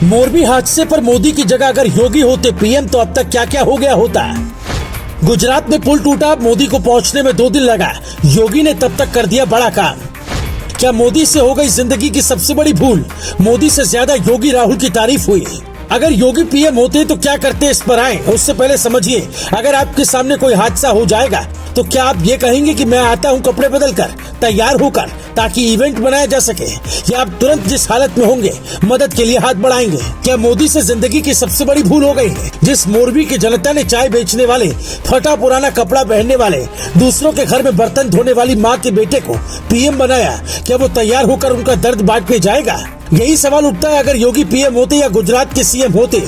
मोरबी हादसे पर मोदी की जगह अगर योगी होते पीएम तो अब तक क्या क्या हो गया होता। गुजरात में पुल टूटा, मोदी को पहुंचने में 2 दिन लगा, योगी ने तब तक कर दिया बड़ा काम। क्या मोदी से हो गई जिंदगी की सबसे बड़ी भूल? मोदी से ज्यादा योगी राहुल की तारीफ हुई। अगर योगी पीएम होते तो क्या करते, इस पर आए उससे पहले समझिए, अगर आपके सामने कोई हादसा हो जाएगा तो क्या आप ये कहेंगे कि मैं आता हूँ कपड़े बदल कर, तैयार होकर, ताकि इवेंट बनाया जा सके, या आप तुरंत जिस हालत में होंगे मदद के लिए हाथ बढ़ाएंगे? क्या मोदी से जिंदगी की सबसे बड़ी भूल हो गई है? जिस मोरबी की जनता ने चाय बेचने वाले, फटा पुराना कपड़ा पहनने वाले, दूसरों के घर में बर्तन धोने वाली माँ के बेटे को पीएम बनाया, क्या वो तैयार होकर उनका दर्द बांटने जाएगा? यही सवाल उठता है। अगर योगी पीएम होते या गुजरात के सीएम होते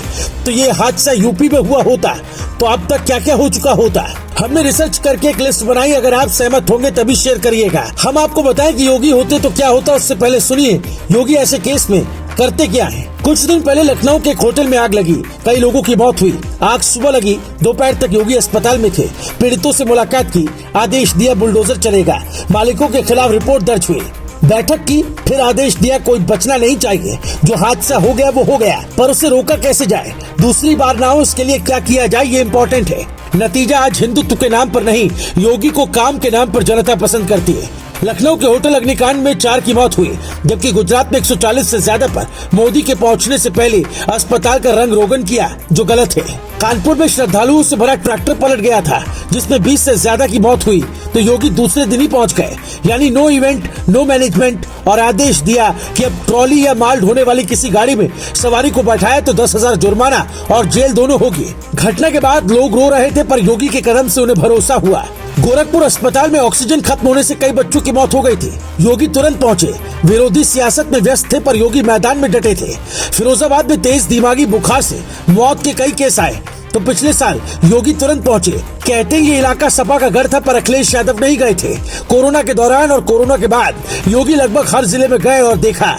तो ये हादसा यूपी में हुआ होता तो अब तक क्या क्या हो चुका होता। हमने रिसर्च करके एक लिस्ट बनाई, अगर आप सहमत होंगे तभी शेयर करिएगा। हम आपको बताएं कि योगी होते तो क्या होता, उससे पहले सुनिए योगी ऐसे केस में करते क्या है। कुछ दिन पहले लखनऊ के एक होटल में आग लगी, कई लोगों की मौत हुई। आग सुबह लगी, दोपहर तक योगी अस्पताल में थे। पीड़ितों से मुलाकात की, आदेश दिया बुलडोजर चलेगा, मालिकों के खिलाफ रिपोर्ट दर्ज हुई। बैठक की, फिर आदेश दिया कोई बचना नहीं चाहिए, जो हादसा हो गया वो हो गया, पर उसे रोका कैसे जाए, दूसरी बार ना हो इसके लिए क्या किया जाए, ये इम्पोर्टेंट है। नतीजा आज हिंदुत्व के नाम पर नहीं, योगी को काम के नाम पर जनता पसंद करती है। लखनऊ के होटल अग्निकांड में 4 की मौत हुई, जबकि गुजरात में 140 से ज्यादा पर मोदी के पहुंचने से पहले अस्पताल का रंग रोगन किया, जो गलत है। कानपुर में श्रद्धालुओं से भरा ट्रैक्टर पलट गया था, जिसमें 20 से ज्यादा की मौत हुई, तो योगी दूसरे दिन ही पहुंच गए। यानी नो इवेंट, नो मैनेजमेंट, और आदेश दिया कि अब ट्रॉली या माल ढोने वाली किसी गाड़ी में सवारी को बैठाया तो 10,000 जुर्माना और जेल दोनों होगी। घटना के बाद लोग रो रहे थे, पर योगी के कदम से उन्हें भरोसा हुआ। गोरखपुर अस्पताल में ऑक्सीजन खत्म होने से कई बच्चों की मौत हो गई थी, योगी तुरंत पहुंचे। विरोधी सियासत में व्यस्त थे, पर योगी मैदान में डटे थे। फिरोजाबाद में तेज दिमागी बुखार से मौत के कई केस आए, तो पिछले साल योगी तुरंत पहुंचे। कहते ये इलाका सपा का गढ़ था, पर अखिलेश यादव नहीं गए थे। कोरोना के दौरान और कोरोना के बाद योगी लगभग हर जिले में गए और देखा।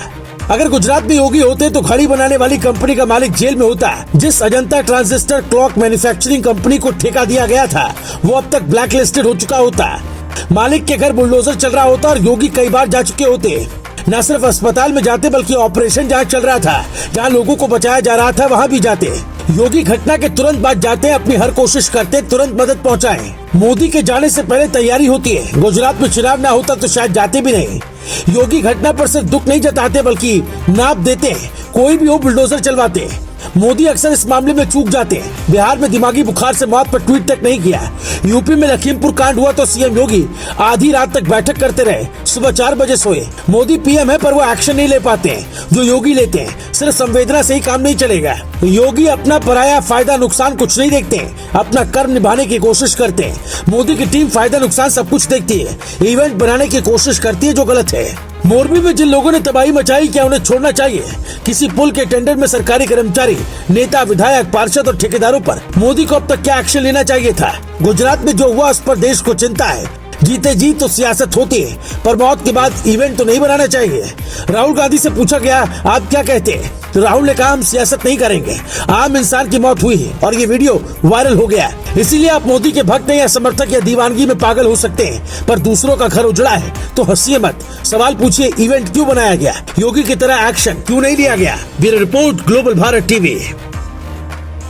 अगर गुजरात में योगी होते तो घड़ी बनाने वाली कंपनी का मालिक जेल में होता। जिस Ajanta transistor clock manufacturing company को ठेका दिया गया था, वो अब तक ब्लैक लिस्टेड हो चुका होता। मालिक के घर बुलडोजर चल रहा होता और योगी कई बार जा चुके होते। न सिर्फ अस्पताल में जाते, बल्कि ऑपरेशन जहाँ चल रहा था, जहाँ लोगों को बचाया जा रहा था, वहाँ भी जाते। योगी घटना के तुरंत बाद जाते, अपनी हर कोशिश करते तुरंत मदद पहुंचाएं। मोदी के जाने से पहले तैयारी होती है। गुजरात में चुनाव ना होता तो शायद जाते भी नहीं। योगी घटना पर सिर्फ दुख नहीं जताते, बल्कि नाप देते। कोई भी हो बुलडोजर चलवाते। मोदी अक्सर इस मामले में चूक जाते हैं। बिहार में दिमागी बुखार से मौत पर ट्वीट तक नहीं किया। यूपी में लखीमपुर कांड हुआ तो सीएम योगी आधी रात तक बैठक करते रहे, सुबह 4 बजे सोए। मोदी पीएम है, पर वो एक्शन नहीं ले पाते हैं जो योगी लेते हैं। सिर्फ संवेदना से ही काम नहीं चलेगा। योगी अपना पराया फायदा नुकसान कुछ नहीं देखते हैं, अपना कर्म निभाने की कोशिश करते हैं। मोदी की टीम फायदा नुकसान सब कुछ देखती है, इवेंट बनाने की कोशिश करती है, जो गलत है। मोरबी में जिन लोगों ने तबाही मचाई, क्या उन्हें छोड़ना चाहिए? किसी पुल के टेंडर में सरकारी कर्मचारी, नेता, विधायक, पार्षद और ठेकेदारों पर मोदी को अब तक क्या एक्शन लेना चाहिए था? गुजरात में जो हुआ उस पर देश को चिंता है। जीते जी तो सियासत होती है, पर मौत के बाद इवेंट तो नहीं बनाना चाहिए। राहुल गांधी से पूछा गया, आप क्या कहते हैं? तो राहुल ने कहा, हम सियासत नहीं करेंगे। आम इंसान की मौत हुई है और ये वीडियो वायरल हो गया। इसीलिए आप मोदी के भक्त या समर्थक या दीवानगी में पागल हो सकते हैं, पर दूसरों का घर उजड़ा है तो हंसिए मत। सवाल पूछिए, इवेंट क्यों बनाया गया? योगी की तरह एक्शन क्यों नहीं लिया गया? Bureau report, global Bharat TV.